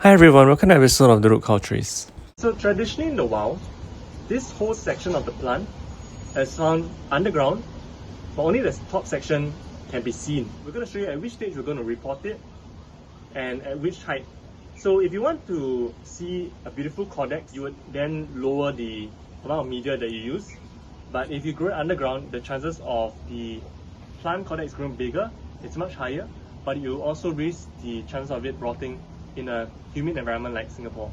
Hi everyone, welcome to an episode of the Root Cultures. So traditionally in the wild, this whole section of the plant is found underground, but only the top section can be seen. We're going to show you at which stage we're going to repot it and at which height. So if you want to see a beautiful caudex, you would then lower the amount of media that you use. But if you grow it underground, the chances of the plant caudex growing bigger, it's much higher, but you also raise the chance of it rotting in a humid environment like Singapore.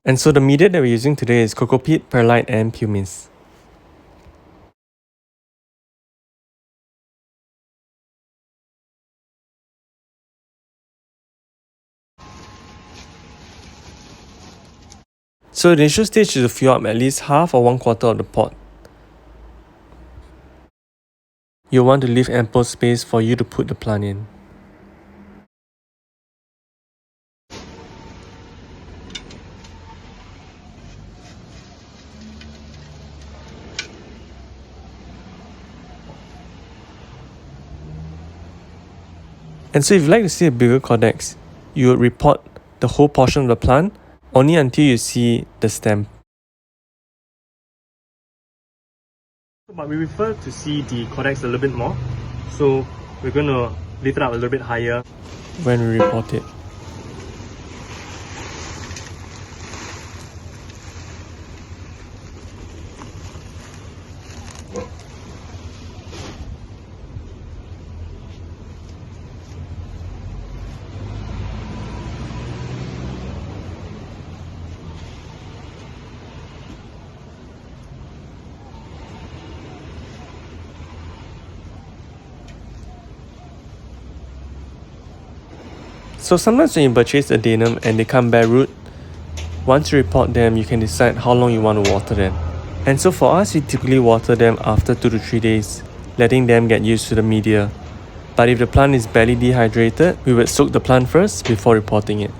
And so the media that we're using today is cocoa peat, perlite and pumice. So the initial stage is to fill up at least half or 1/4 of the pot. You'll want to leave ample space for you to put the plant in. And so if you'd like to see a bigger caudex, you would repot the whole portion of the plant only until you see the stem. But we prefer to see the caudex a little bit more, so we're going to lift it up a little bit higher when we repot it. So sometimes when you purchase Adenium and they come bare root, once you repot them, you can decide how long you want to water them. And so for us, we typically water them after 2 to 3 days, letting them get used to the media. But if the plant is barely dehydrated, we would soak the plant first before repotting it.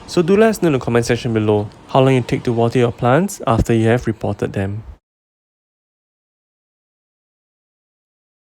So do let us know in the comment section below how long you take to water your plants after you have repotted them.